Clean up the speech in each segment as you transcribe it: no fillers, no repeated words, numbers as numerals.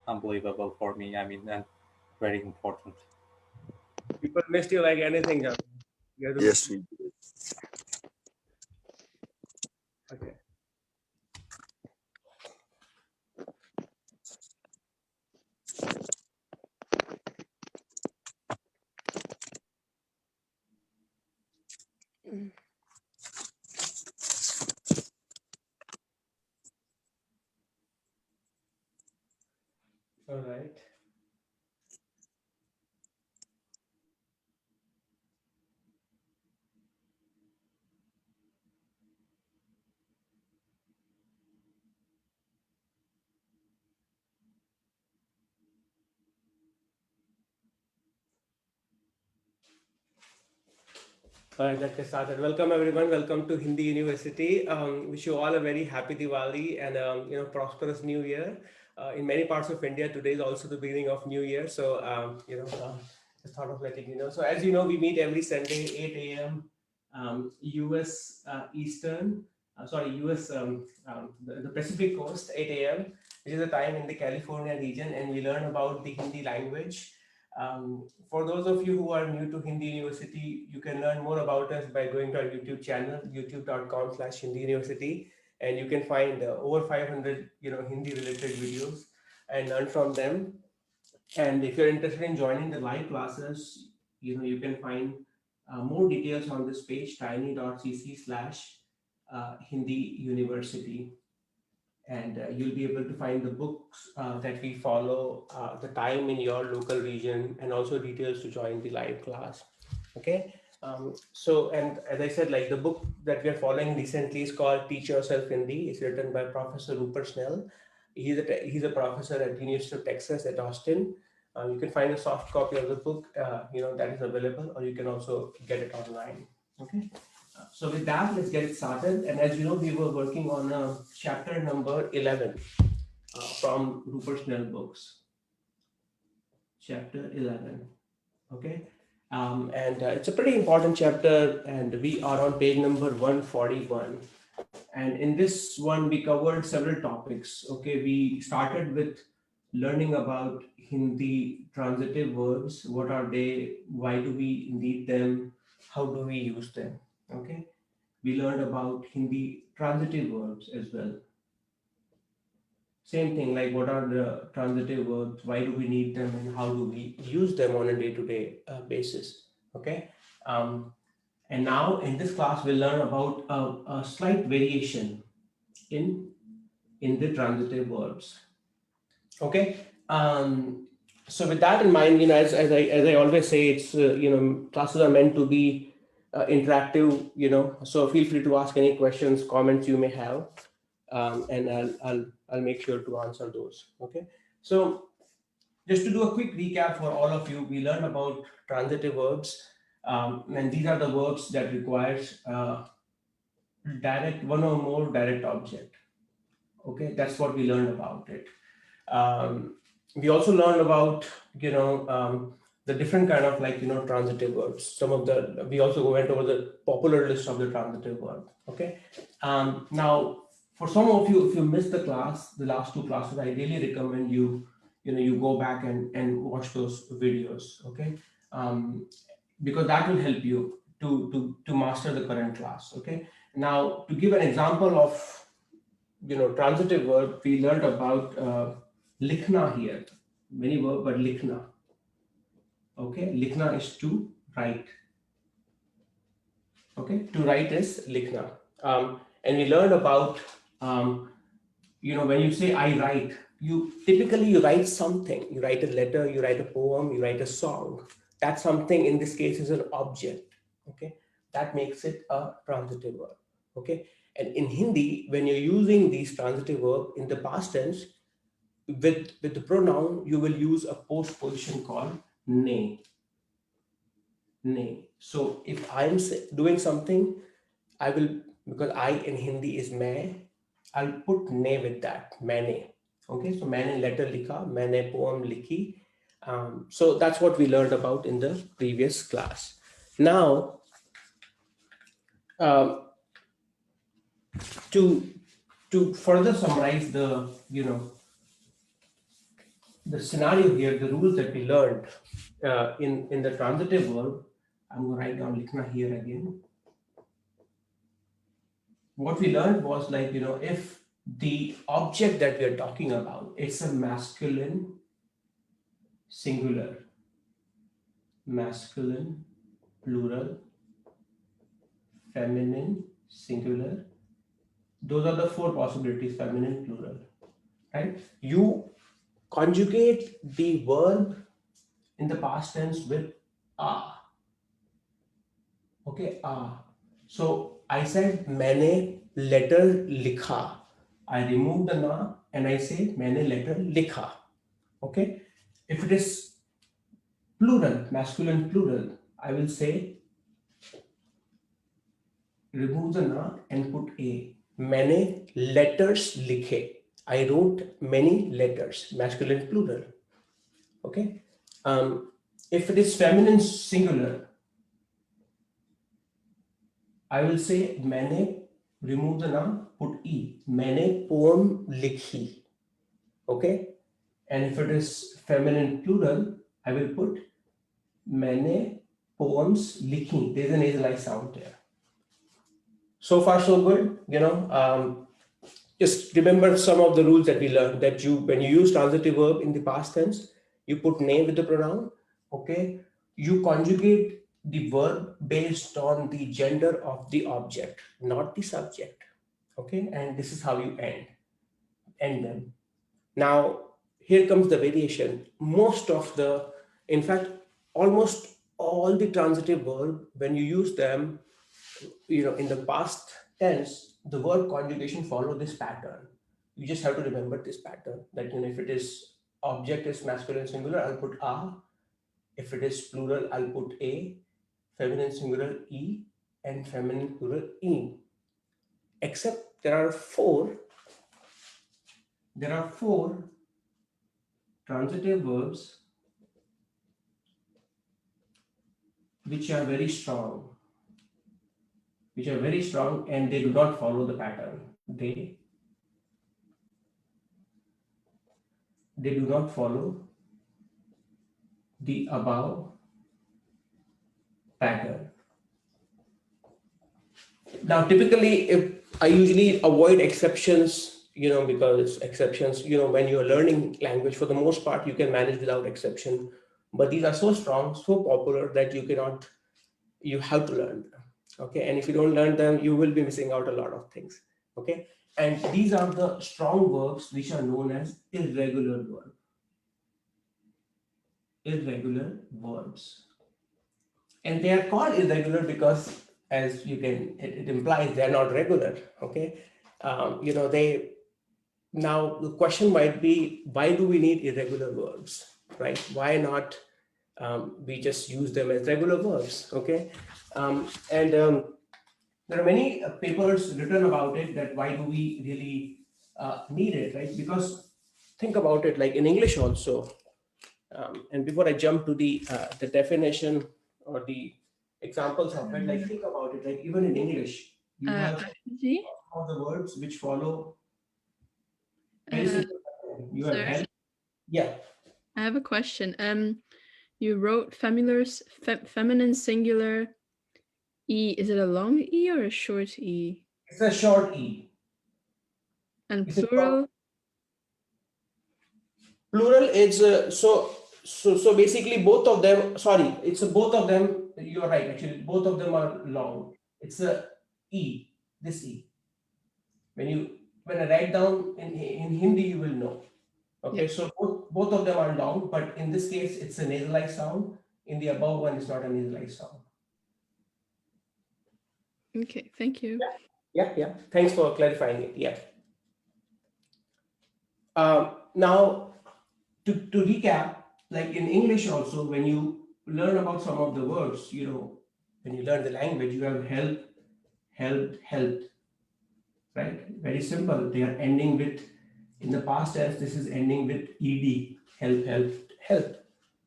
unbelievable for me. I mean, and very important. People missed you like anything, John. Yes, we do. Okay. All right. All right, let's get started. Welcome everyone. Welcome to Hindi University. Wish you all a very happy Diwali and prosperous New Year. In many parts of India, today is also the beginning of New Year. So just thought of letting you know. So as you know, we meet every Sunday 8 a.m. US Eastern. US the Pacific Coast 8 a.m. which is the time in the California region, and we learn about the Hindi language. For those of you who are new to Hindi University, you can learn more about us by going to our YouTube channel, youtube.com/Hindi University, and you can find over 500 Hindi related videos and learn from them. And if you're interested in joining the live classes, you can find more details on this page, tiny.cc/Hindi University. And you'll be able to find the books that we follow, the time in your local region, and also details to join the live class. Okay. And as I said, like the book that we are following recently is called Teach Yourself Hindi. It's written by Professor Rupert Snell. He's a professor at the University of Texas at Austin. You can find a soft copy of the book, that is available, or you can also get it online. Okay. So with that, let's get it started. And as you know, we were working on chapter number 11 from Rupert Snell books. Chapter 11. Okay. And it's a pretty important chapter, and we are on page number 141. And in this one, we covered several topics. Okay. We started with learning about Hindi transitive verbs. What are they? Why do we need them? How do we use them? Okay. We learned about Hindi transitive verbs as well. Same thing, like what are the transitive verbs, why do we need them, and how do we use them on a day-to-day basis. Okay. And now in this class, we'll learn about a slight variation in the transitive verbs. Okay. So with that in mind, as I always say, it's classes are meant to be interactive, so feel free to ask any questions, comments you may have, and I'll make sure to answer those. Okay. So just to do a quick recap for all of you, we learned about transitive verbs, and these are the verbs that requires one or more direct object. Okay, that's what we learned about it. We also learned about the different kind of transitive verbs. We also went over the popular list of the transitive verb. Okay. Now for some of you, if you missed the last two classes, I really recommend you go back and watch those videos. Okay. Because that will help you to master the current class. Okay. Now to give an example of transitive verb, we learned about likhna here. Many verb, but likhna. Okay, likhna is to write. Okay, to write is likhna. And we learned about when you say I write, you typically write something. You write a letter, you write a poem, you write a song. That something in this case is an object. Okay, that makes it a transitive verb. Okay. And in Hindi, when you're using these transitive verb in the past tense, with the pronoun, you will use a postposition called ne. Ne. So if I'm doing something, I will, because I in Hindi is main, I'll put ne with that, maine. Okay, so maine letter likha, maine poem likhi. So that's what we learned about in the previous class. Now, to further summarize the the scenario here, the rules that we learned in the transitive verb, I'm going to write down likhna here again. What we learned was like, if the object that we are talking about, it's a masculine singular, masculine plural, feminine singular. Those are the four possibilities, feminine plural, right? You conjugate the verb in the past tense with a. Okay, a. So I said मैंने letter लिखा. I remove the na and I say मैंने letter लिखा. Okay. If it is plural, masculine plural, I will say remove the na and put a. मैंने letters लिखे. I wrote many letters, masculine plural. Okay. If it is feminine singular, I will say मैंने remove the na, put e. मैंने poem लिखी. Okay. And if it is feminine plural, I will put मैंने poems लिखी. There is a nasalized sound there. So far, so good. Just remember some of the rules that we learned, that when you use transitive verb in the past tense, you put name with the pronoun. Okay. You conjugate the verb based on the gender of the object, not the subject. Okay. And this is how you end them. Now, here comes the variation. In fact, almost all the transitive verb, when you use them, in the past tense, the verb conjugation follow this pattern. You just have to remember this pattern, that if it is object is masculine singular, I'll put a. If it is plural, I'll put a. Feminine singular, e. And feminine plural, e. Except there are four transitive verbs which are very strong, and they do not follow the pattern. They do not follow the above pattern. Now, typically, if I usually avoid exceptions, because exceptions, when you're learning language, for the most part, you can manage without exception. But these are so strong, so popular that you have to learn them. Okay. And if you don't learn them, you will be missing out a lot of things. Okay. And these are the strong verbs which are known as irregular verbs. Irregular verbs. And they are called irregular because, as it implies, they are not regular. Okay. Now the question might be, why do we need irregular verbs, right? Why not we just use them as regular verbs? Okay. There are many papers written about it, that why do we really need it, right? Because think about it, like in English also. And before I jump to the definition or the examples of it, like think about it, like even in English, you have Ashu Ji? all the words which follow very simple pattern. You have Sorry. help. Yeah. I have a question. You wrote feminine singular e. Is it a long e or a short e? It's a short e. And It's a plural? Plural is so basically both of them. Sorry, it's both of them. You are right. Actually, both of them are long. It's a e. This e. When I write down in Hindi, you will know. Okay, Yeah. so both of them are long, but in this case, it's a nasalized sound. In the above one, it's not a nasalized sound. Okay, thank you. Yeah. Thanks for clarifying it. Yeah. Now, to recap, like in English also, when you learn about some of the words, when you learn the language, you have help, helped, helped, right? Very simple. They are ending with, in the past tense, this is ending with ed, help, helped, helped,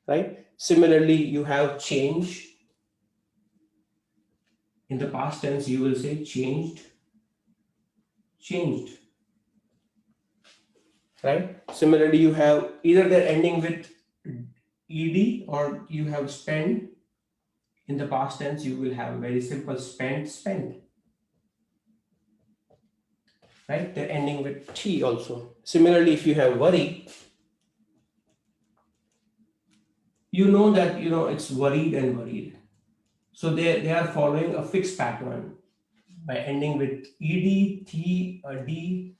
right? Similarly, you have change. In the past tense, you will say changed, changed. right? Similarly, you have either they're ending with ed or you have spend. In the past tense, you will have very simple spent, spent, right? They're ending with t also. Similarly, if you have worry, you know that it's worried and worried. So they are following a fixed pattern by ending with ed, t, d,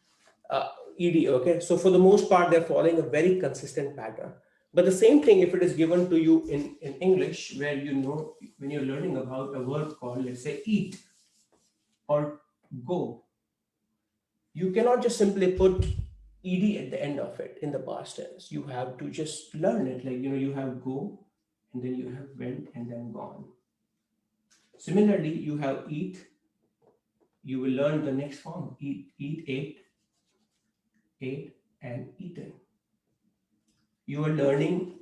ed. Okay, so for the most part, they're following a very consistent pattern. But the same thing, if it is given to you in English, where when you're learning about a verb called, let's say, eat or go, you cannot just simply put ed at the end of it in the past tense. You have to just learn it. Like, you have go, and then you have went, and then gone. Similarly, you have eat. You will learn the next form: eat, ate, and eaten. You are learning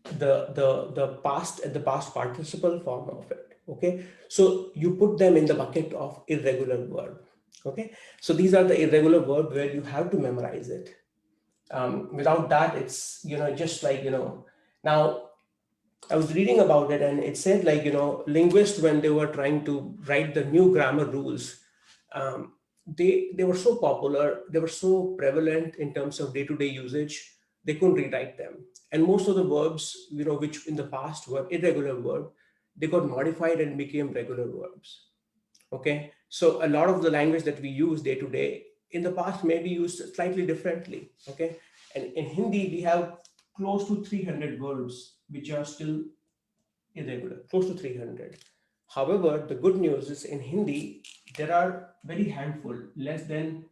the past participle form of it. Okay, so you put them in the bucket of irregular verb. Okay, so these are the irregular verb where you have to memorize it. Without that, it's just like now I was reading about it, and it said, like, linguists, when they were trying to write the new grammar rules, they were so popular, they were so prevalent in terms of day-to-day usage, they couldn't rewrite them. And most of the verbs, which in the past were irregular verb, they got modified and became regular verbs. Okay, so a lot of the language that we use day to day in the past may be used slightly differently. Okay, and in Hindi we have close to 300 verbs which are still irregular, close to 300. However, the good news is in Hindi there are very handful, less than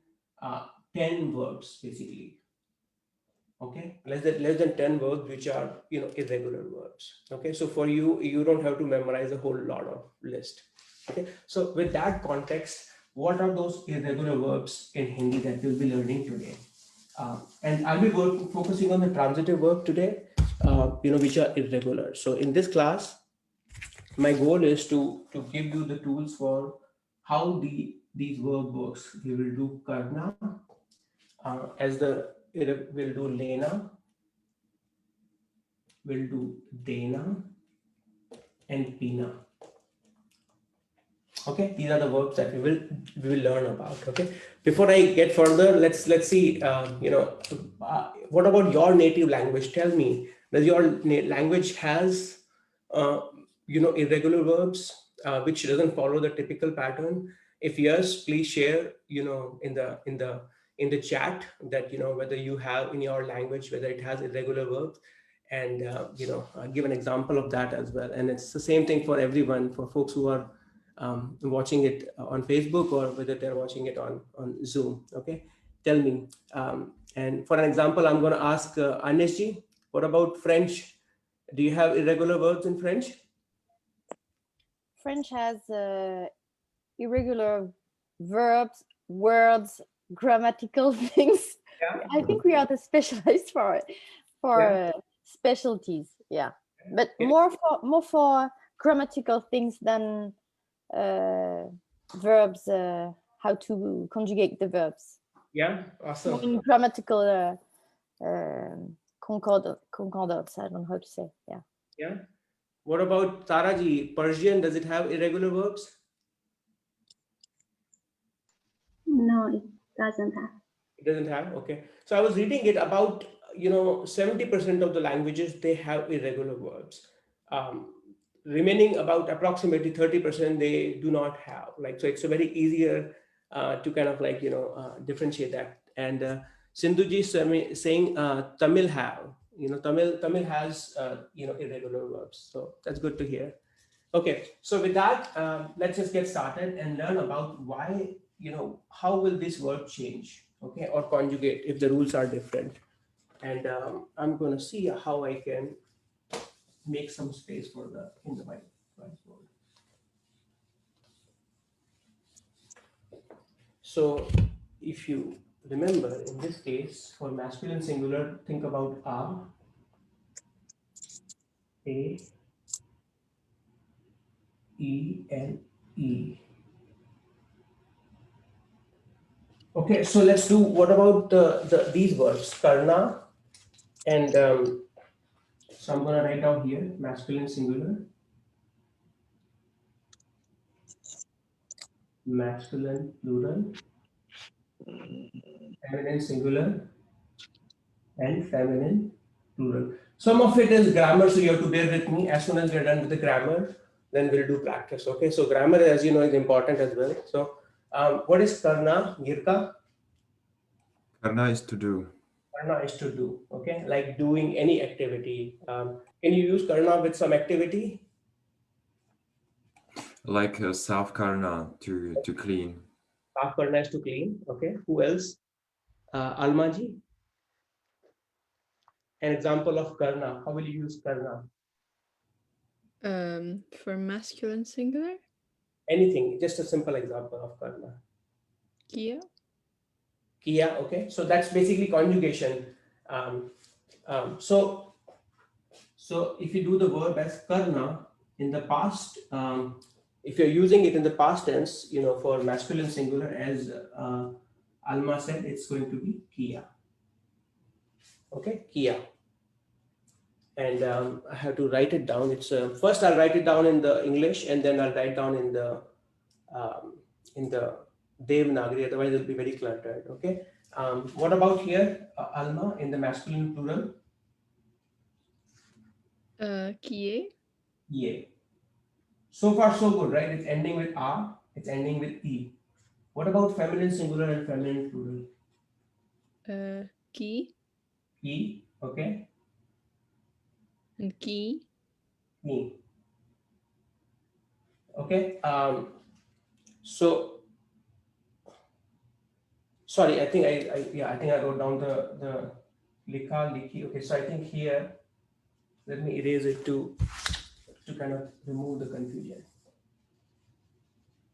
10 verbs basically. Okay, less than 10 verbs which are irregular verbs. Okay, so for you don't have to memorize a whole lot of list. Okay, so with that context, what are those irregular verbs in Hindi that we'll be learning today? And I'll be focusing on the transitive verb today, which are irregular. So in this class, my goal is to give you the tools for how these verb works. We will do karna, we'll do lena, we'll do dena, and pina. Okay, these are the verbs that we will learn about. Okay, before I get further, let's see. What about your native language? Tell me, does your language has irregular verbs which doesn't follow the typical pattern? If yes, please share. In the chat that whether you have in your language whether it has irregular verbs, and give an example of that as well. And it's the same thing for everyone, for folks who are watching it on Facebook or whether they're watching it on Zoom. Okay, tell me. And for an example, I'm going to ask Anish ji, what about French? Do you have irregular verbs in French? French has irregular verbs, words, grammatical things. Yeah. I think we are the specialists for specialties. Yeah, but more for grammatical things than verbs. How to conjugate the verbs. Yeah, awesome. More in grammatical concordance. I don't know how to say. Yeah. Yeah. What about Taraji? Persian, does it have irregular verbs? No, it doesn't have. It doesn't have. Okay. So I was reading it about 70% of the languages, they have irregular verbs. Remaining about approximately 30% they do not have. Like, so it's a very easier to kind of like differentiate that. And Sindhuji is saying Tamil have. Tamil has irregular verbs. So that's good to hear. Okay, so with that, let's just get started and learn about why, how will this word change, okay, or conjugate if the rules are different. And I'm going to see how I can make some space for in the whiteboard. So if you remember, in this case, for masculine singular, think about a, e, and e. Okay, so let's do, what about these verbs, karna, and so I'm going to write out here, masculine singular, masculine plural, feminine singular, and feminine plural. Some of it is grammar, so you have to bear with me. As soon as we're done with the grammar, then we'll do practice. Okay, so grammar, as you know, is important as well. So what is karna, Girka? Karna is to do. Karna is to do, okay, like doing any activity. Can you use karna with some activity? Like Saaf karna, to clean. Saaf karna is to clean, okay. Who else? Almaji? An example of karna. How will you use karna? For masculine singular, Anything, just a simple example of karna. kiya. Kiya, okay. So that's basically conjugation. So if you do the verb as karna in the past, if you're using it in the past tense, you know, for masculine singular, as Alma said, it's going to be kiya. Okay, kiya. And I have to write it down. It's first I'll write it down in the English, and then I'll write down in the Devanagari. Otherwise, it'll be very cluttered. Okay. What about here, Alma, in the masculine plural? Kiye. Yeah. So far, so good, right? It's ending with A. It's ending with E. What about feminine singular and feminine plural? Ki E. Okay. and ki. E. Okay. So sorry, I think I wrote down the likha, likhi. Okay, so I think here, let me erase it to kind of remove the confusion.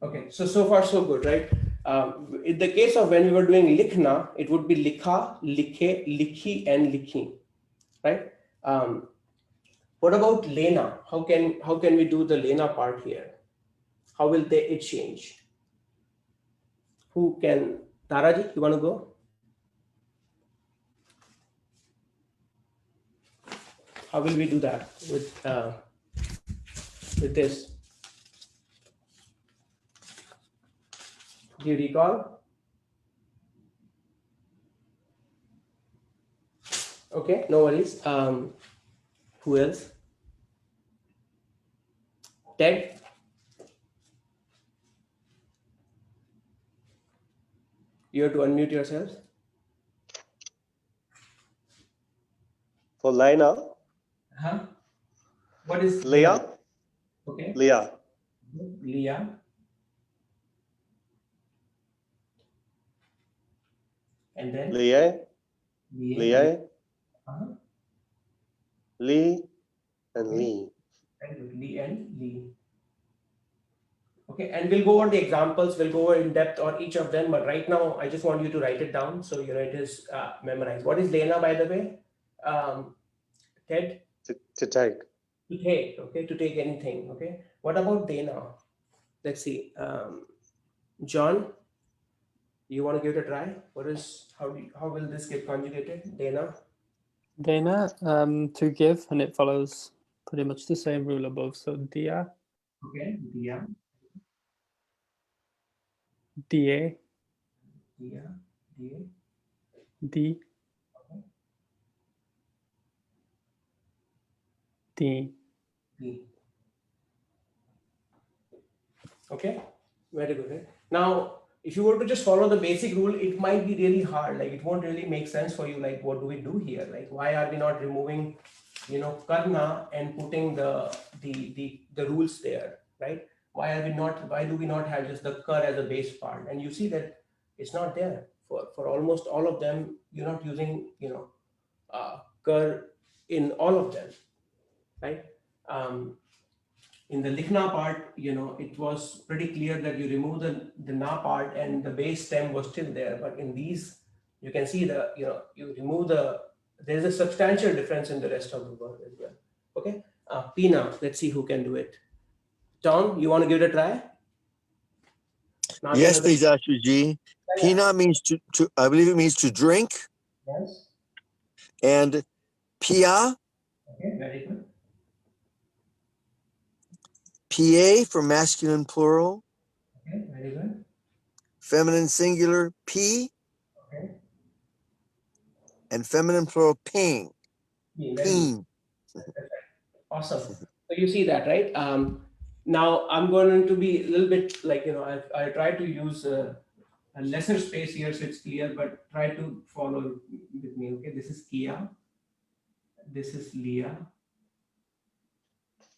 Okay, so far so good, right? In the case of when we were doing likhna, it would be likha, likhe, likhi, and likhi, right? What about lena? How can we do the lena part here? How will it change? Who can? Taraji, you want to go? How will we do that with this? Do you recall? Okay, no worries. Who else? Ted? You have to unmute yourselves. For lena, Huh? What is Leah, Okay. Leah, Leah. And then Leah, Leah, Uh-huh. Lee, and Okay. Lee. Very good. Lee and Lee. Okay, and we'll go over the examples. We'll go over in depth on each of them. But right now, I just want you to write it down so you know it is memorized. What is Lena, by the way? Ted? To take. To take. Okay, to take anything. Okay. What about Dena? Let's see. John, you want to give it a try? How will this get conjugated? Dena? Dena, to give, and it follows pretty much the same rule above. So dia, Okay. Dia. da, Dia. Dia. di, di. D. Okay, very good. Right? Now, if you were to just follow the basic rule, it might be really hard. Like it won't really make sense for you. Like, what do we do here? Like, why are we not removing, karna and putting the rules there, right? Why do we not have just the kar as a base part? And you see that it's not there for almost all of them. You're not using, kar in all of them, right? In the likhna part, it was pretty clear that you remove the na part and the base stem was still there. But in these, you can see you remove there's a substantial difference in the rest of the word as well. Okay, pina. Let's see who can do it. Tom, you want to give it a try? Now Yes, another, please, Ashu Ji. Pina means to, I believe it means to drink. yes. And pia, Okay, very good. pa for masculine plural, Okay, very good. feminine singular, p, Okay, and feminine plural, ping. very good. Ping. Awesome. So you see that, right? Now I'm going to be a little bit like, I try to use a lesser space here so it's clear, but try to follow with me. Okay, this is Kia. This is Leah.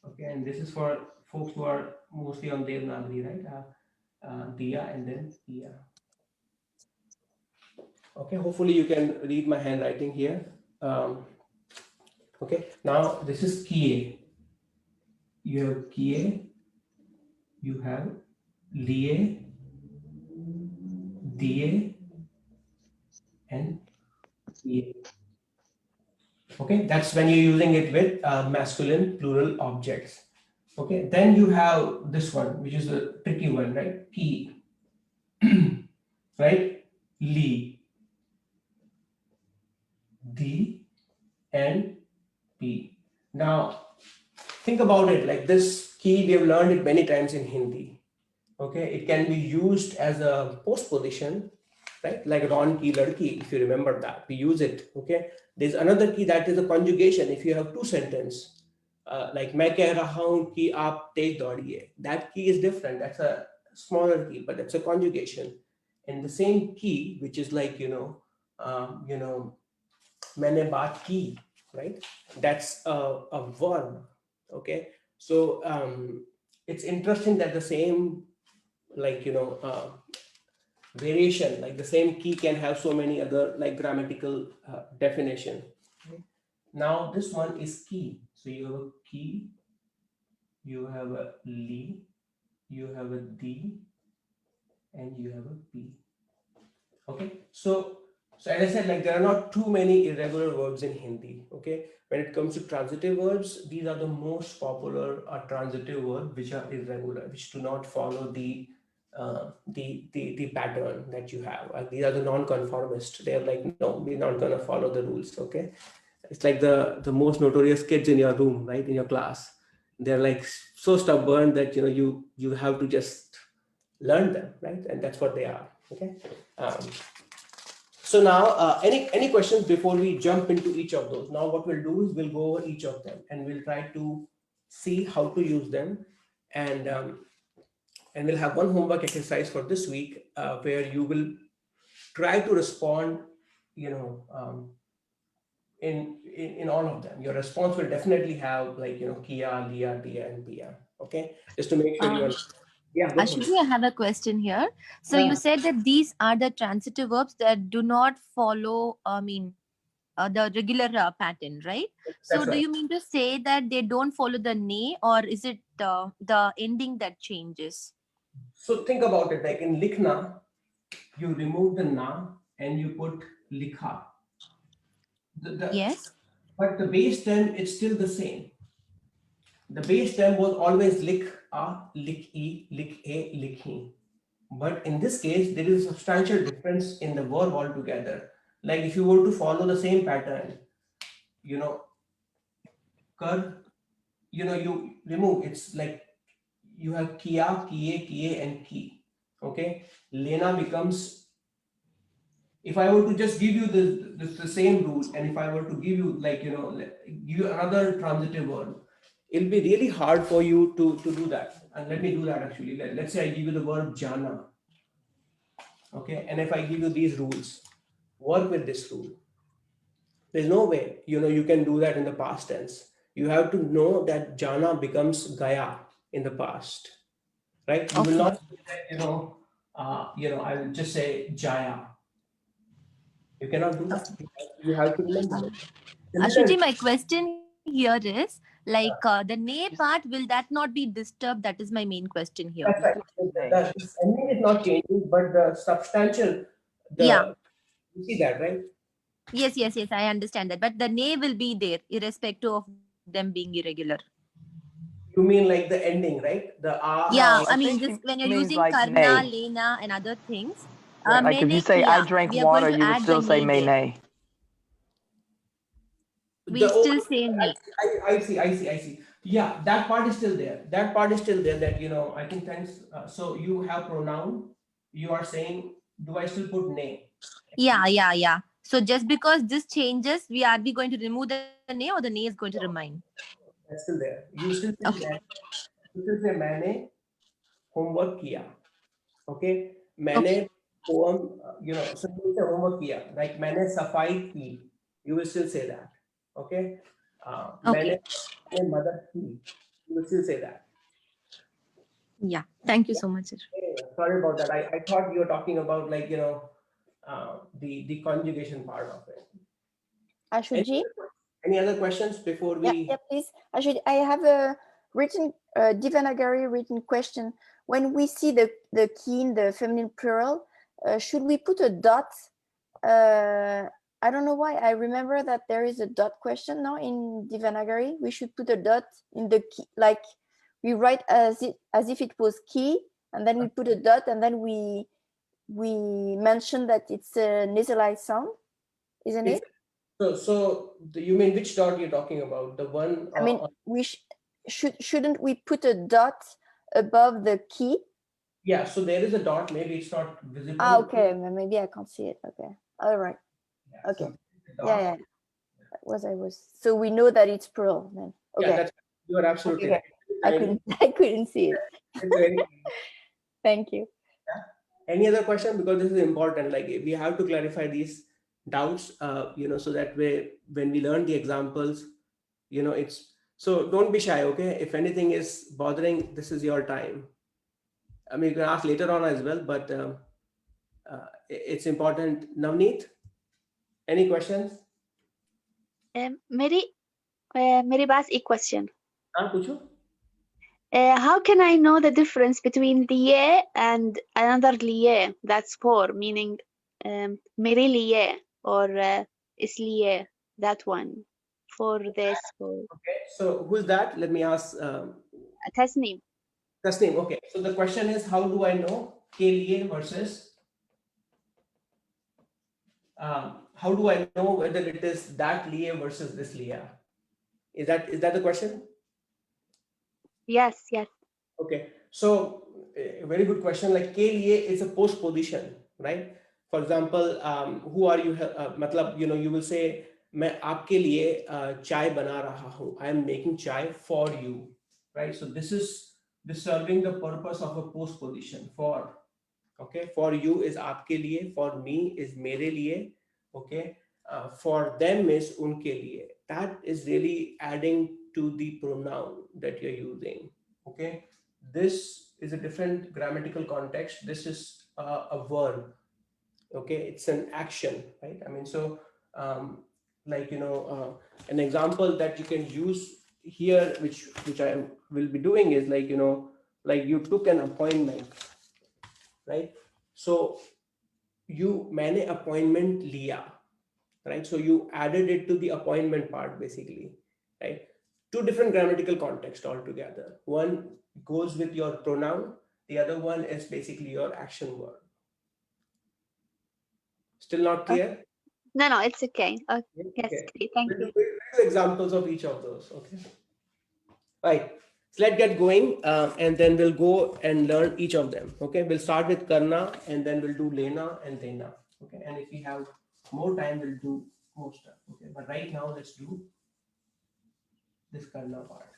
Okay, and this is for folks who are mostly on Devanagari, right? Dia and then Kia. Okay, hopefully you can read my handwriting here. Okay, now this is Kie. You have Kie, you have Lie, Die, and Ie. Okay, that's when you're using it with masculine plural objects. Okay, then you have this one, which is the tricky one, right? P, right? Li, D, and P. Now, think about it like this key, we have learned it many times in Hindi. Okay, it can be used as a postposition, right? Like Ron key, ladki, if you remember that, we use it. Okay, there's another key that is a conjugation. If you have two sentences, like मैं कह रहा हूँ कि आप तेज दौड़िए, that key is different. That's a smaller key, but it's a conjugation. And the same key, which is like मैंने बात की, right? That's a verb. Okay, so it's interesting that the same variation, like the same key can have so many other like grammatical definition. Okay. Now this one is key. So you have a key, you have a li, you have a d, and you have a p. Okay, so as I said, like there are not too many irregular verbs in Hindi. Okay, when it comes to transitive verbs, these are the most popular transitive verbs which are irregular, which do not follow the pattern that you have. These are the non-conformist. They're like, no, we're not gonna follow the rules. Okay, it's like the most notorious kids in your room, right, in your class. They're like so stubborn that you have to just learn them, right? And that's what they are. Okay. So now, any questions before we jump into each of those? Now, what we'll do is we'll go over each of them and we'll try to see how to use them, and we'll have one homework exercise for this week where you will try to respond, in all of them. Your response will definitely have like Kia, Lia, Dia, and Pia. Okay, just to make sure you understand. Yeah, go for Ashu it. Ji, I have a question here. So you said that these are the transitive verbs that do not follow, the regular pattern, right? So That's do right. you mean to say that they don't follow the ne, or is it the ending that changes? So think about it, like in likhna, you remove the na and you put likha. Yes. But the base term is still the same. The base term was always lik a, lik e, lik a, lik he. But in this case, there is a substantial difference in the verb altogether. Like if you were to follow the same pattern, kar, you remove, it's like you have kiya, kiye, kiye, and ki. Okay, lena becomes, if I were to just give you the same rule, and if I were to give you give you another transitive verb, it'll be really hard for you to do that. And let me do that actually. Let's say I give you the verb jana. Okay, and if I give you these rules, work with this rule. There's no way you can do that in the past tense. You have to know that jana becomes gaya in the past, right? You will not say that, I will just say jaya. You cannot do that. You have to remember it. Ashu Ji, my question here is like the ne part, will that not be disturbed? That is my main question here. That's right. The ending is not changing, but the substantial, Yeah. you see that, right? Yes, I understand that. But the ne will be there, irrespective of them being irregular. You mean like the ending, right? The Yeah, No, I I mean, think this she when you're means using like karna, nay. lena, and other things. Right. Like if you Mene say I kiya, drank we are going water, to you would add the still say ne may there. nay. We still say ne. I see. Yeah, that part is still there. That part is still there. That I think thanks. So you have pronoun. You are saying, do I still put ne? Yeah. So just because this changes, are we going to remove the ne or the ne is going to remain? That's still there. You still say Okay. you still say मैंने homework किया. Okay. मैंने poem. So you say homework किया. Like मैंने सफाई की. You will still say that. Okay. मैंने मदद की. You will still say that. Yeah. Thank you so much, sir. Sorry about that. I thought you were talking about like the conjugation part of it. Ashu Ji? Any other questions before we? Yeah, please. Ashu, I have a written Devanagari written question. When we see the key in the feminine plural, should we put a dot? I don't know why. I remember that there is a dot question now in Devanagari. We should put a dot in the key, like we write as if it was key, and then we put a dot, and then we mention that it's a nasalized sound, isn't it? So you mean which dot you're talking about? The one? I mean, we shouldn't we put a dot above the key? Yeah. So there is a dot. Maybe it's not visible. Ah, okay. Maybe I can't see it. Okay. All right. Yeah, Okay. so Yeah. That was. So we know that it's plural then. Okay. Yeah, you are absolutely Okay. right. I couldn't see it. It's very. Thank you. Yeah. Any other question? Because this is important. Like we have to clarify these doubts. So that way when we learn the examples, it's so don't be shy. Okay. If anything is bothering, this is your time. I mean, you can ask later on as well, but it's important. Navneet, any questions? मेरे पास एक question. हाँ पूछो. How can I know the difference between liye and another liye that's for, meaning mere liye or isliye, that one for this? Okay, so who's that? Let me ask. Tasneem. Tasneem. Okay, so the question is, how do I know ke liye versus? How do I know whether it is that liye versus this liya? Is that the question? Yes. Okay, so a very good question. Like ke liye is a postposition, right? For example, who are you? Matlab, you will say, मैं आपके लिए चाय बना रहा हूँ. I am making chai for you, right? So this is serving the purpose of a postposition for. Okay, for you is आपके लिए, for me is मेरे लिए, okay, for them is उनके लिए. That is really adding to the pronoun that you're using. Okay, this is a different grammatical context. This is a verb. Okay, it's an action, right? I mean, so an example that you can use here, which I will be doing, is like you took an appointment, right? So मैंने appointment लिया, right? So you added it to the appointment part basically, right? Two different grammatical contexts altogether. One goes with your pronoun, the other one is basically your action verb. Still not clear? No, it's okay. Okay. Yes, Okay. thank you. We'll do examples of each of those. Okay. Right. So let's get going, and then we'll go and learn each of them. Okay. We'll start with karna, and then we'll do lena and dena. Okay. And if we have more time, we'll do more stuff. Okay. But right now, let's do this karna part.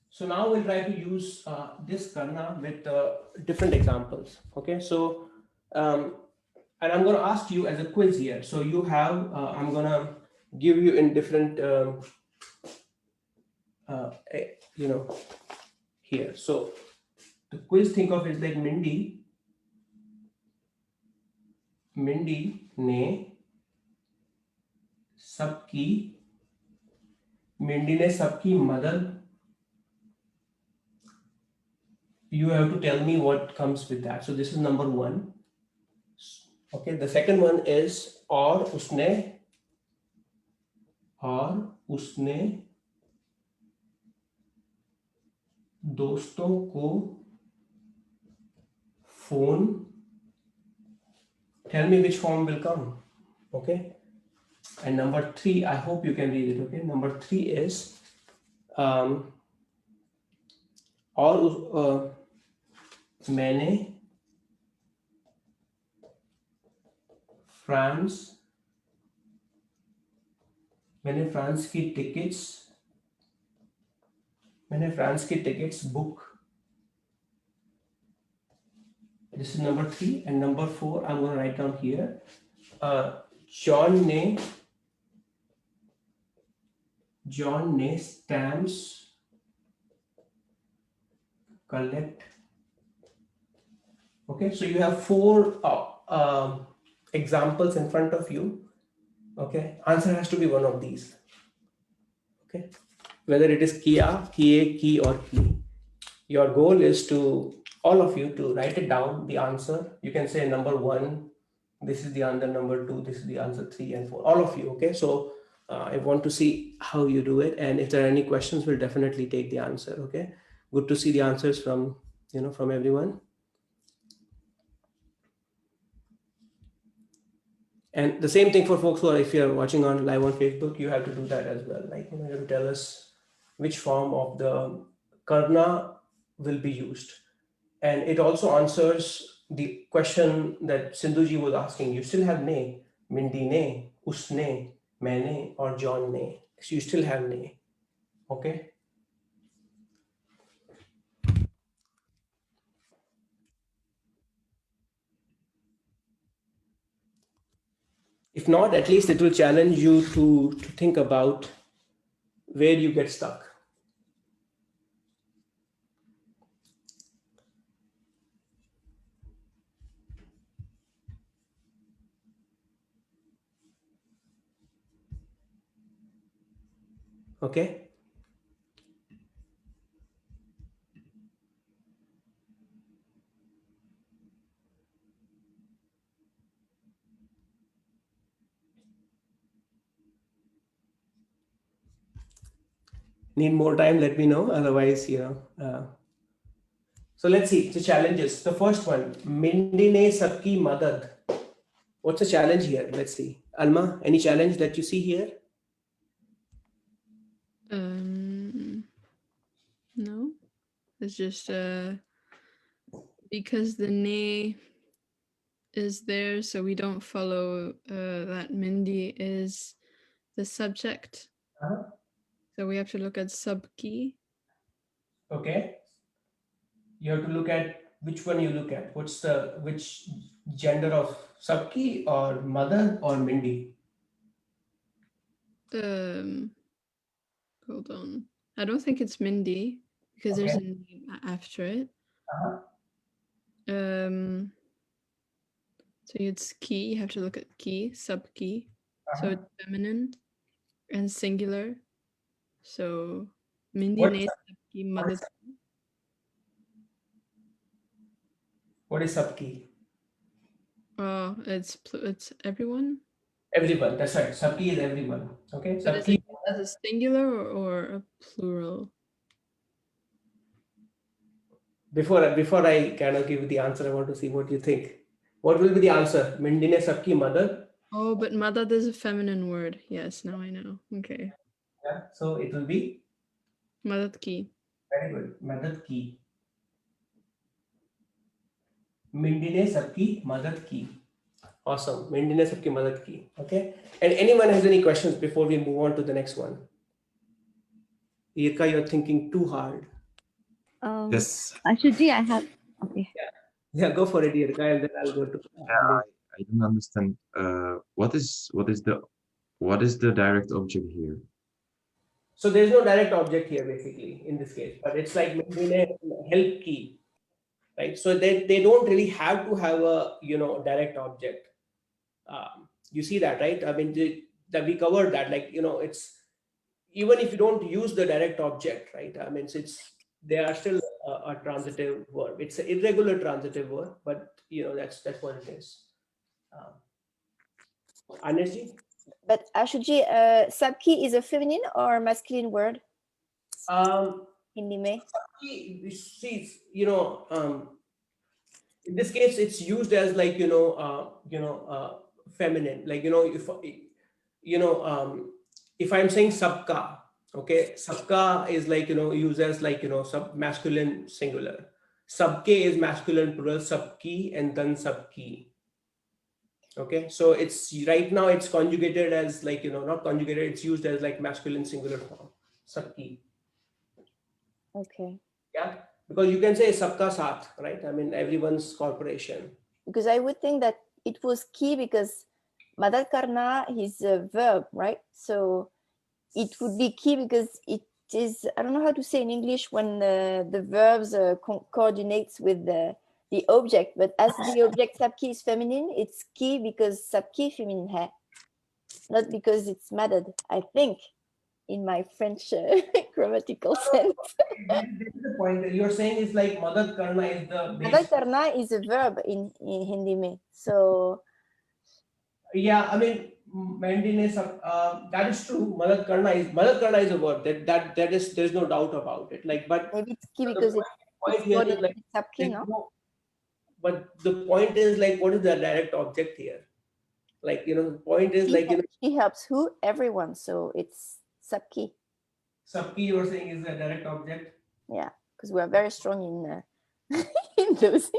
So now we'll try to use this karna with different examples. Okay. So, and I'm going to ask you as a quiz here. So you have, I'm going to give you in different, here. So the quiz, think of it like Mindy ने सबकी मदद. You have to tell me what comes with that. So this is number one. Okay, the second one is और उसने और उसने दोस्तों को phone. Tell me which form will come. Okay. And number 3, I hope you can read it. Okay. Number 3 is और मैंने France की tickets book. This is number 3. And number 4, I'm going to write down here. John ने stamps collect. Okay, so you have 4 examples in front of you. Okay, answer has to be one of these. Okay, whether it is kiya, kiye, ki, or ki. Your goal is to all of you to write it down, the answer. You can say number 1, this is the answer, number 2, this is the answer, 3 and 4, all of you. Okay, so I want to see how you do it, and if there are any questions, we'll definitely take the answer. Okay, good to see the answers from from everyone. And the same thing for folks who are, if you're watching on live on Facebook, you have to do that as well. Like, you have to tell us which form of the karna will be used. And it also answers the question that Sindhuji was asking. You still have ne, Mindi ne, usne, maine, or John ne. So you still have ne. Okay. If not, at least it will challenge you to think about where you get stuck. Okay. Need more time, let me know. Otherwise, so let's see the challenges. The first one, Mindi ne sabki madad. What's the challenge here? Let's see. Alma, any challenge that you see here? No, it's just because the ne is there, so we don't follow that Mindi is the subject. So we have to look at sabki. Okay. You have to look at which one you look at. Which gender of sabki or mother or Mindi? Hold on. I don't think it's Mindi because there's a name after it. So it's ki. You have to look at ki, sabki. So it's feminine and singular. So Mindi ne sabki mother. What is sabki? Oh, it's everyone. Everyone. That's right. Sabki is everyone. Okay. But is Sabki. it as a singular or a plural? Before I kind of give the answer, I want to see what you think. What will be the answer? Mindi ne sabki mother. Oh, but mother is a feminine word. Yes, now I know. Okay. Yeah. So it will be Madad ki. very good. Madad ki. Mindi ne sabki madad ki. Awesome. Mindi ne sabki madad ki. Okay. And anyone has any questions before we move on to the next one? Irka, you're thinking too hard. Yes. Ashu Ji, I have. Okay. Yeah, go for it, Irka, and then I'll go to. I don't understand. What is the direct object here? So there's no direct object here, basically, in this case, but it's like help key, right? So they don't really have to have a direct object. You see that, right? I mean, that we covered that, like it's even if you don't use the direct object, right? I mean, they are still a transitive verb. It's an irregular transitive verb, but that's what it is. Anerji? But Ashu Ji, sabki is a feminine or masculine word? Hindi mein? See, you know, in this case, it's used as like, feminine. Like, if I'm saying sabka, okay, sabka is like, used as like, sub masculine singular. Sabke is masculine plural, sabki and then sabki. Okay, so it's right now it's conjugated as like, not conjugated, it's used as like masculine singular form, sabki. Okay. Yeah, because you can say sabka saath, right? I mean, everyone's corporation. Because I would think that it was ki because madad karna is a verb, right? So it would be ki because it is, I don't know how to say in English when the verbs coordinates with the object, but as the object sabki is feminine, it's ki because sabki feminine hai, not because it's madad, I think, in my French grammatical sense. This is the point that you're saying is like madad karna is the base. Madad karna is a verb in Hindi mein. So yeah, I mean, that is true. Madad karna is a verb. That is, there's no doubt about it. Like, but maybe it's ki because point here is like, sabki, no? But the point is like, what is the direct object here? Like, the point is like, she helps who? Everyone. So it's sabki. Sabki, you are saying, is a direct object. Yeah, because we are very strong in in those.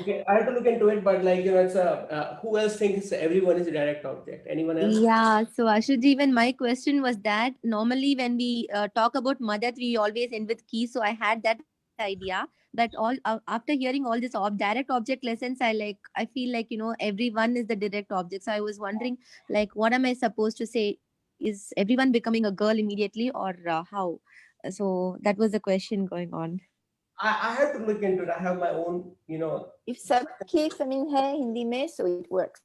Okay, I have to look into it, but like, it's a who else thinks everyone is a direct object? Anyone else? Yeah, so Ashu Ji, even my question was that normally when we talk about madad, we always end with ki. So I had that idea that all after hearing all this direct object lessons, I feel like, everyone is the direct object. So I was wondering, like, what am I supposed to say? Is everyone becoming a girl immediately, or how? So that was the question going on. I have to look into it. I have my own, If sabki feminine hai Hindi mein, so it works.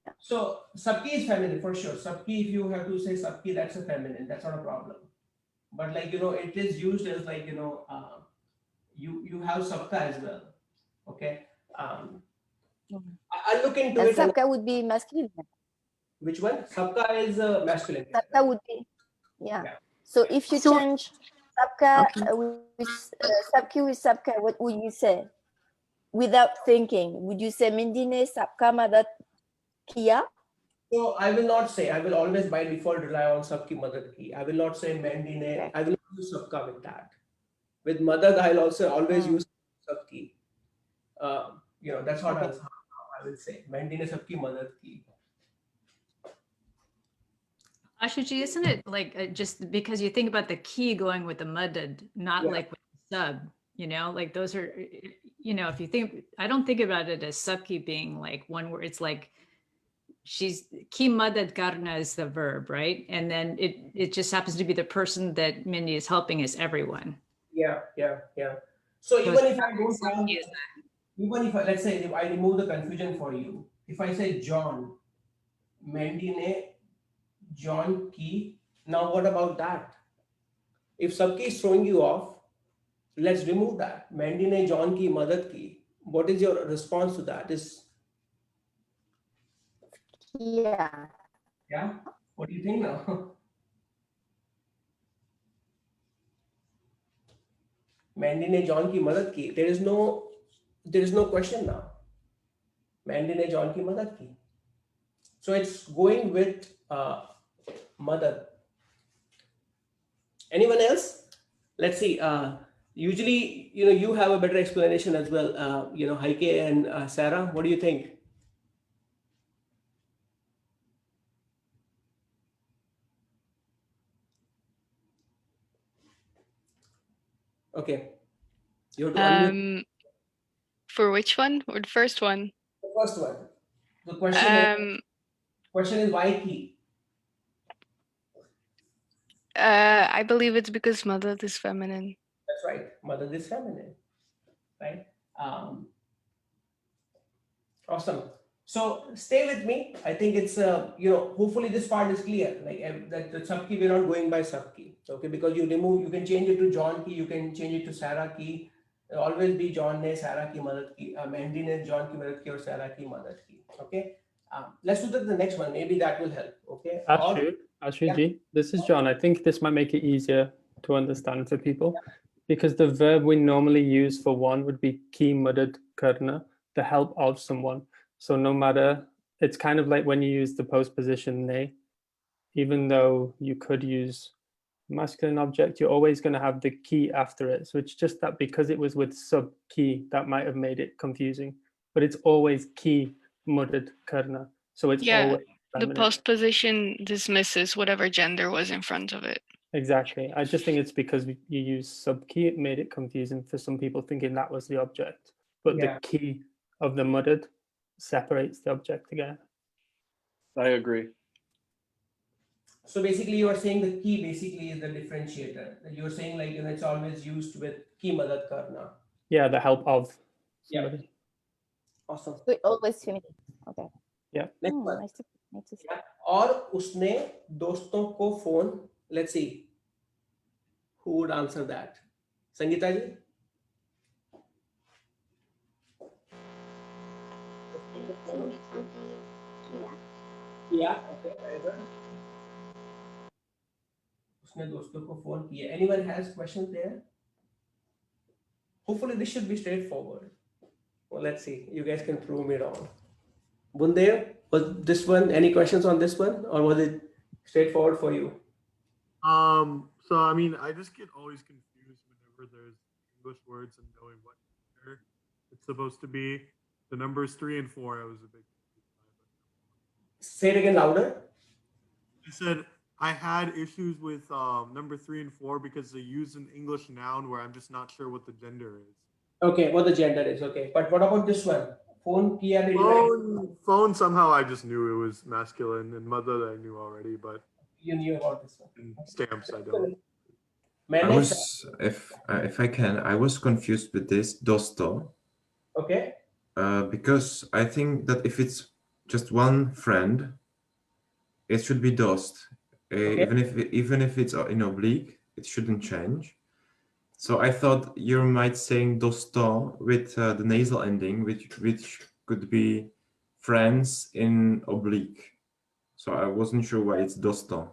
Yeah. So sabki is feminine for sure. Sabki, if you have to say sabki, that's a feminine. That's not a problem. But like, it is used as like, you have sabka as well. Okay. I'll look into And it. sabka would be masculine. Which one? Sabka is masculine. Sabka would be, yeah. So if you change sabka with sabki with sabka, what would you say? Without thinking, would you say mindine sabka madad kiya? So I will not say. I will always by default rely on sabki madad ki. I will not say mandine. Okay. I will not use sabka with that. With madad, I'll also always use sabki. That's what I will say. Mandine sabki madad ki. Ashu Ji, isn't it like just because you think about the key going with the madad, not like with the sub, like those are, if you think, I don't think about it as sabki being like one word. It's like she's ki madad karna is the verb, right? And then it just happens to be the person that Mindy is helping is everyone. Yeah. So even if I don't have, even if let's say if I remove the confusion for you, if I say John, Mandine, John ki, now what about that? If sabki is throwing you off, let's remove that. Mandine, John ki, madad ki. What is your response to that? Yeah. Yeah. What do you think now? Mandine, John ki, madad ki. There is no question now. Mandine, John ki, madad ki. So it's going with madad. Anyone else? Let's see. Usually, you have a better explanation as well. Heike and Sarah, what do you think? Okay. You have to unmute. For which one? Or the first one? The first one. The question is why ki? I believe it's because madad is feminine. That's right. Madad is feminine. Right? Awesome. So stay with me. I think it's hopefully this part is clear. Like that the sabki, we're not going by sabki. Okay, because you can change it to John ki, you can change it to Sarah ki. It'll always be John ne Sarah ki madad ki, Mandy ne John ki madad ki or Sarah ki madad ki. Okay. Let's do the next one. Maybe that will help. Okay. Ashu Ji, this is John. I think this might make it easier to understand for people, because the verb we normally use for one would be ki madad karna, the help of someone. So no matter, it's kind of like when you use the postposition ne, even though you could use masculine object, you're always going to have the ki after it. So it's just that because it was with sub ki, that might have made it confusing, but it's always ki madad karna. So it's always the feminine. postposition dismisses whatever gender was in front of it. Exactly. I just think it's because you use sub key, it made it confusing for some people thinking that was the object. But the key of the mudded separates the object again. I agree. So basically you are saying the key basically is the differentiator. You're saying like, it's always used with ki madad karna. Yeah, the help of somebody. Yeah. Awesome. So always feminine. Okay. Yeah. Next one. Nice to see. और उसने दोस्तों को phone, let's see who would answer that. Sangeeta ji? Yeah, okay, very good. उसने दोस्तों को phone किया. Anyone has questions there? Hopefully this should be straightforward. Well, let's see. You guys can prove me wrong. Bundev, was this one, any questions on this one, or was it straightforward for you? So I mean, I just get always confused whenever there's English words and knowing what gender it's supposed to be. The numbers 3 and 4, I was a bit confused. Say it again louder. I said I had issues with number 3 and 4 because they use an English noun where I'm just not sure what the gender is. Okay, what the gender is. Okay, but what about this one? Phone kiya. Phone somehow I just knew it was masculine, and mother I knew already, but you knew about this one. Stamps I don't. I was, if I can, I was confused with this dosto. Okay. Because I think that if it's just one friend, it should be dost. Okay. Even if it's in oblique, it shouldn't change. So I thought you might saying dosto with the nasal ending, which could be friends in oblique. So I wasn't sure why it's dosto.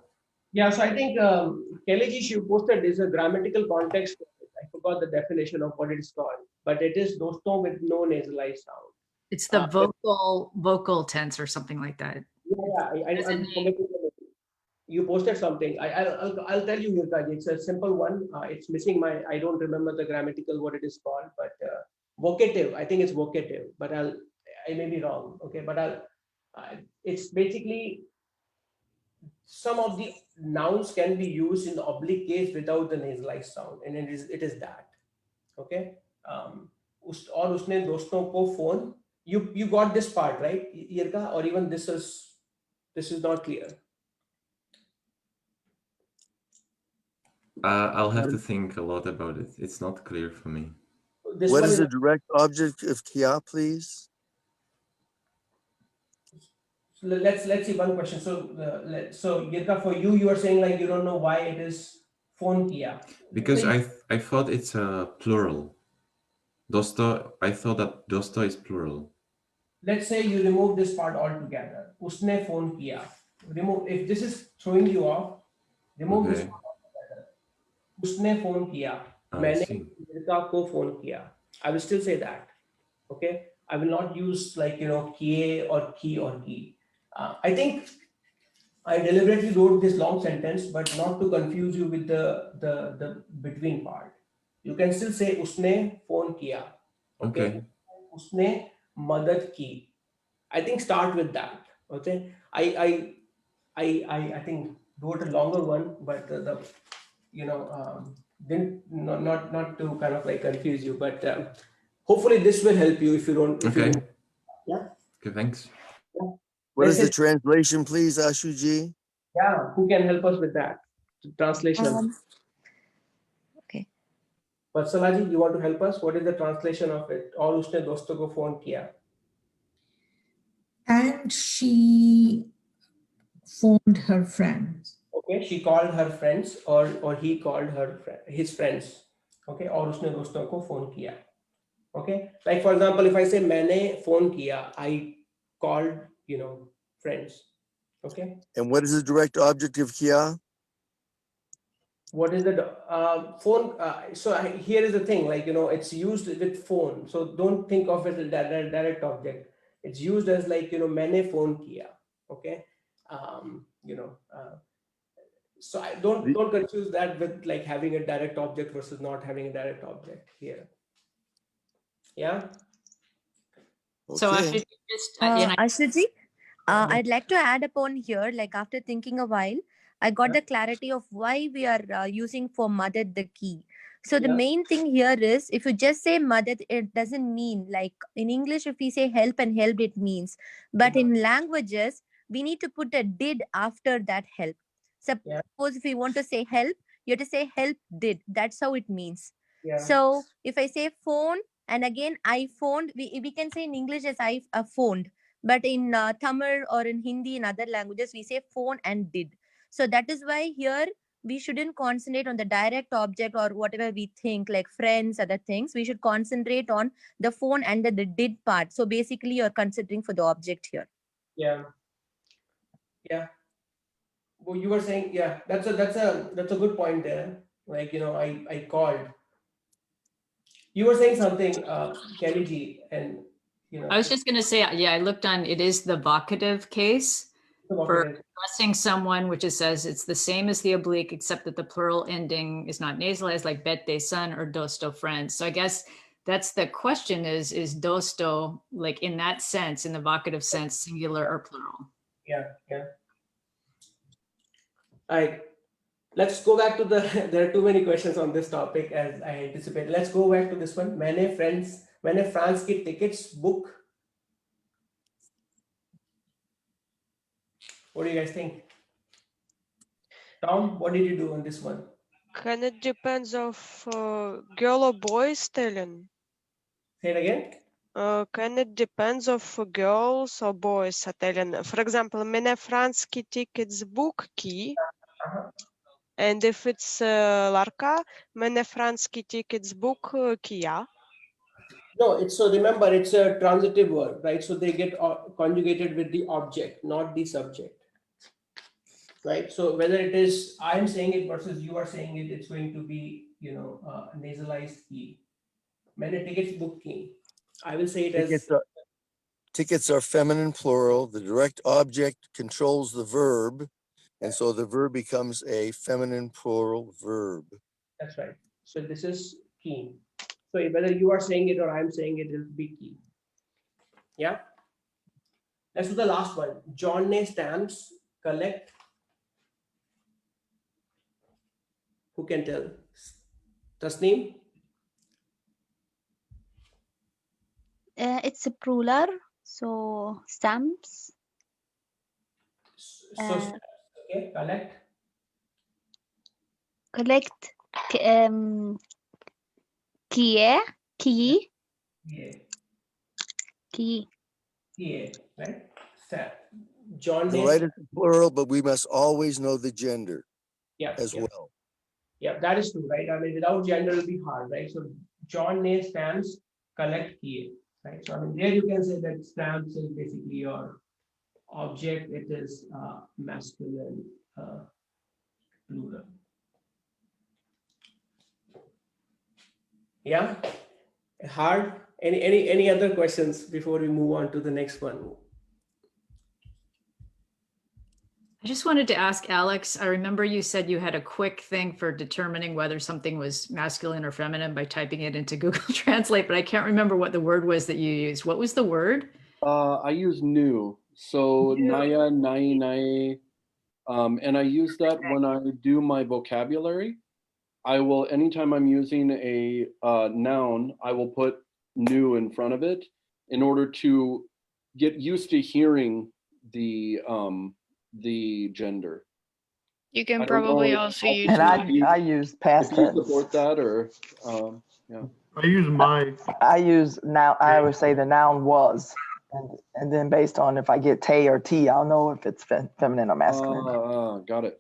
Yeah, so I think Kelly ji, she posted is a grammatical context. I forgot the definition of what it is called, but it is dosto with no nasalized sound. It's the vocal tense or something like that. Yeah, you posted something. I'll tell you, Yurka ji, it's a simple one. It's missing I don't remember the grammatical what it is called, but vocative. I think it's vocative, but I may be wrong. Okay, but it's basically some of the nouns can be used in the oblique case without the nasalized sound, and it is that. Okay. और उसने दोस्तों को phone. You got this part right, Yurka, or even this is not clear. I'll have to think a lot about it. It's not clear for me. What is the direct object of kia, please? So let's see one question. So Yurka, for you are saying like you don't know why it is phone kia. Because I thought it's a plural. Dosto. I thought that dosto is plural. Let's say you remove this part altogether. Usne phone kiya. Remove, if this is throwing you off, remove this part altogether. Usne phone kiya. Maine Yurka ko phone kiya. I will still say that. Okay. I will not use like kiye or ki or ki. I think I deliberately wrote this long sentence, but not to confuse you with the between part. You can still say usne phone kiya. Okay. Usne madad ki. I think start with that. Okay. I think wrote a longer one, but didn't not to kind of like confuse you, but hopefully this will help you if you don't. Yeah. Okay. Thanks. Yeah. What is the translation, please, Ashu Ji? Yeah. Who can help us with that translation? Okay. But Salaji, you want to help us? What is the translation of it? Aur usne doston ko phone kiya. And she phoned her friends. Okay, she called her friends, or he called his friends. Okay, aur usne doston ko phone kiya. Okay, like for example, if I say maine phone kiya, I called friends. Okay. And what is the direct object of kia? What is the phone? Here is the thing, like, it's used with phone. So don't think of it as a direct object. It's used as like, maine phone kiya. Okay. So I don't confuse that with like having a direct object versus not having a direct object here. Yeah. So I Okay. should just, Ashu Ji, I'd like to add upon here, like after thinking a while, I got the clarity of why we are using for madad the key. So the main thing here is, if you just say madad, it doesn't mean, like in English, if we say help and helped, it means. But in languages, we need to put a did after that help. Suppose if we want to say help, you have to say help did. That's how it means. So if I say phone and again I phoned, we can say in English as I phoned. But in Tamil or in Hindi and other languages, we say phone and did. So that is why here we shouldn't concentrate on the direct object or whatever we think, like friends, other things. We should concentrate on the phone and the did part. So basically, you're considering for the object here. Yeah. Well, you were saying, that's a good point there. Like, I called. You were saying something, Kelly G, and I was just going to say, I looked on, it is the vocative case for addressing someone, which it says it's the same as the oblique, except that the plural ending is not nasalized, like bete, son, or dosto, friends. So I guess that's the question is dosto, like in that sense, in the vocative sense, singular or plural? Yeah. All right. Let's go back to there are too many questions on this topic as I anticipated. Let's go back to this one. Maine France ki tickets book. What do you guys think? Tom, what did you do on this one? Can it depends of girl or boy telling? Say it again. Can it depends of girls or boys telling? For example, mene franski tickets book key. And if it's Larka, mene franski tickets book kia. No, remember, it's a transitive verb, right? So they get conjugated with the object, not the subject. Right. So whether it is I'm saying it versus you are saying it, it's going to be, nasalized key. Many tickets book key. I will say it Tickets are feminine plural. The direct object controls the verb. And so the verb becomes a feminine plural verb. That's right. So this is key. So whether you are saying it or I'm saying it, it'll be key. Yeah. Let's do the last one. John ne stamps collect. Who can tell? Tasneem? It's a plural, so stamps. Okay, collect. Collect. Key. Right? John You're right, it's plural, but we must always know the gender as well. Yeah, that is true, right? I mean, without gender, it'll be hard, right? So John ne stamps collect key, right? So I mean, there you can say that stamps is basically your object. It is masculine plural. Yeah, hard. Any other questions before we move on to the next one? I just wanted to ask Alex, I remember you said you had a quick thing for determining whether something was masculine or feminine by typing it into Google Translate, but I can't remember what the word was that you used. What was the word? I use new. So naya, nai. And I use that when I do my vocabulary. I will, anytime I'm using a noun, I will put new in front of it in order to get used to hearing the gender. You can probably also use. And I use past if you tense. support that, or yeah. I use my. I use now. I would say the noun was, and then based on if I get te or t, I'll know if it's feminine or masculine. Got it.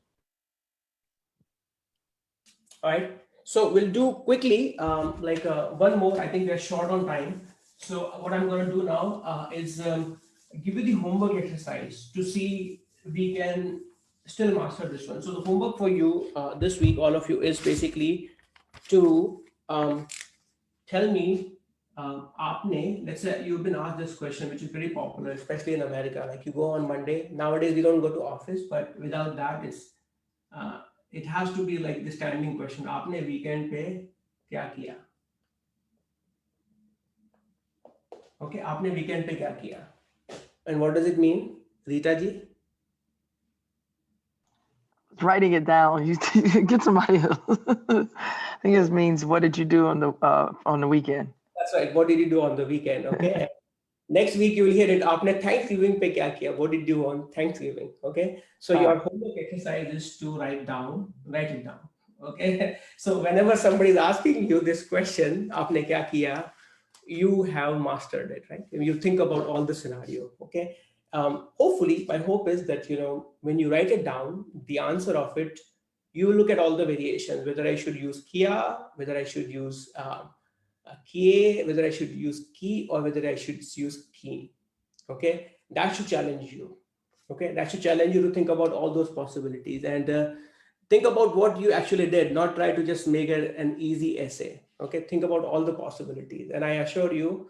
All right. So we'll do quickly, one more. I think we're short on time. So what I'm going to do now is give you the homework exercise to see we can still master this one. So the homework for you this week, all of you, is basically to tell me, aapne, let's say you've been asked this question, which is very popular, especially in America. Like you go on Monday. Nowadays we don't go to office, but without that, it has to be like the standing question. Aapne weekend pe kya kiya? Okay, aapne weekend pe kya kiya? And what does it mean, Rita ji? Writing it down. You get somebody else. I think it means what did you do on the weekend? That's right. What did you do on the weekend? Okay. Next week you will hear it. Aapne Thanksgiving pe kya kiya? What did you do on Thanksgiving? Okay. So your homework exercise is to write it down. Okay. So whenever somebody is asking you this question, aapne kya kiya, you have mastered it, right? You think about all the scenario. Okay. Hopefully, my hope is that, when you write it down, the answer of it, you look at all the variations, whether I should use kia, whether I should use kie, whether I should use ki, or whether I should use ki. Okay, that should challenge you. Okay, that should challenge you to think about all those possibilities and think about what you actually did, not try to just make an easy essay. Okay, think about all the possibilities, and I assure you,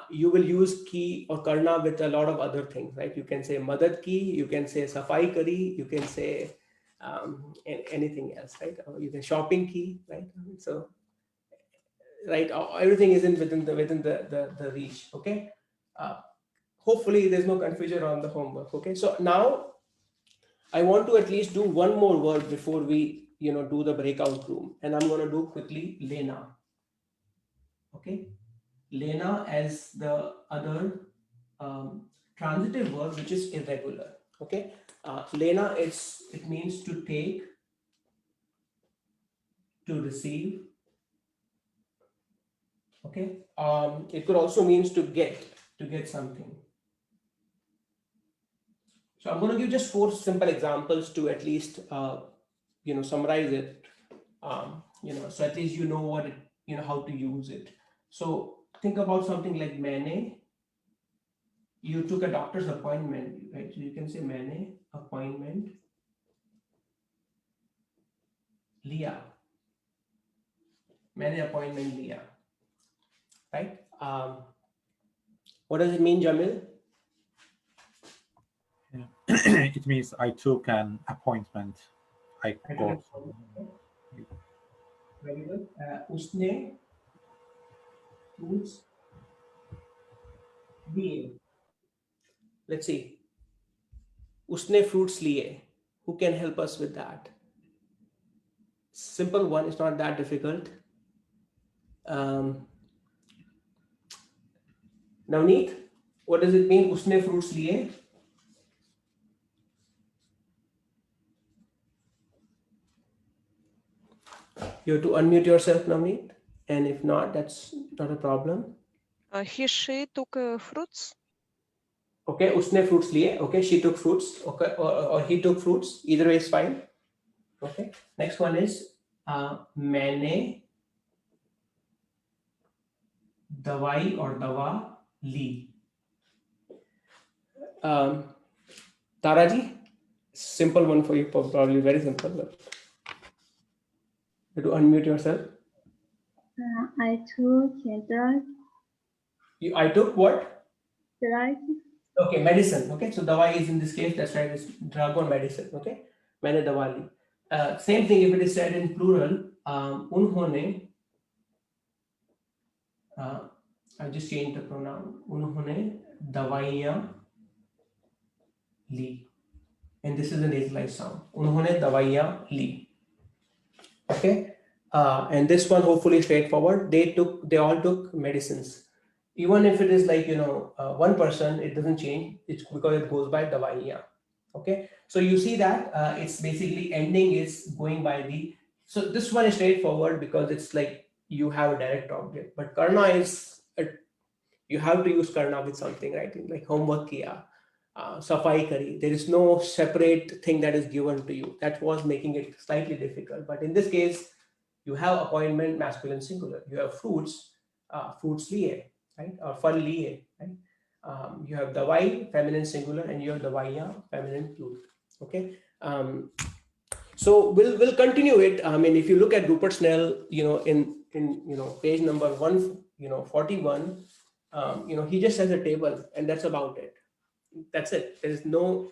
you will use ki or karna with a lot of other things, right? You can say madad ki, you can say safai kari, you can say anything else, right? Or you can shopping ki, right? So, right, everything is within the reach. Okay, hopefully there's no confusion on the homework. Okay, so now I want to at least do one more word before we do the breakout room, and I'm going to do quickly lena. Okay, lena as the other transitive verb, which is irregular. Okay, lena, it means to take, to receive. Okay, it could also means to get something. So I'm going to give just 4 simple examples to at least summarize it. So at least you know what how to use it. So think about something like maine. You took a doctor's appointment, right? So you can say maine appointment liya. Maine appointment liya. Right? What does it mean, Jamil? It means I took an appointment. I got. Very good. Usne fruits liye. Let's see. Usne fruits liye. Who can help us with that? Simple one. It's not that difficult. Navneet, what does it mean? Usne fruits liye. You have to unmute yourself, Navneet. And if not, that's not a problem. She took fruits. Okay, usne fruits liye. Okay, she took fruits. Okay, or he took fruits. Either way is fine. Okay. Next one is maine dawai or dawa li. Taraji, simple one for you, probably very simple. But you have to unmute yourself. I took drugs. I took what? Drugs. Okay, medicine. Okay, so dawai is in this case, that's right, it's drug or medicine. Okay, maine dawali. Same thing if it is said in plural. Unhone. I just changed the pronoun. Unhone dawaiyan li. And this is a nasalized sound. Unhone dawaiyan li. Okay, and this one hopefully straightforward. They all took medicines. Even if it is like one person, it doesn't change. It's because it goes by dawaiya. Okay, so you see that it's basically ending is going by the. So this one is straightforward because it's like you have a direct object. But karna is you have to use karna with something, right? Like homework kiya, safai kari. There is no separate thing that is given to you. That was making it slightly difficult. But in this case, you have appointment masculine singular. You have fruits, fruits liye, right? Or fal liye, right? You have dawai, feminine singular, and you have dawaiya, feminine plural. Okay. So we'll continue it. I mean, if you look at Rupert Snell, in page number 41, he just has a table, and that's about it. That's it. There is no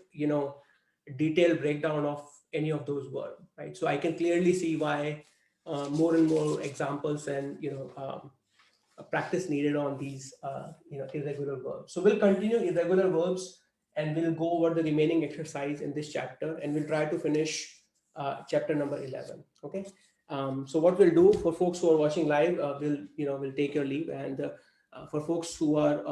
detailed breakdown of any of those verbs, right? So I can clearly see why more and more examples and practice needed on these irregular verbs. So we'll continue irregular verbs, and we'll go over the remaining exercise in this chapter, and we'll try to finish chapter number 11. Okay. So what we'll do for folks who are watching live, we'll take your leave, and for folks who are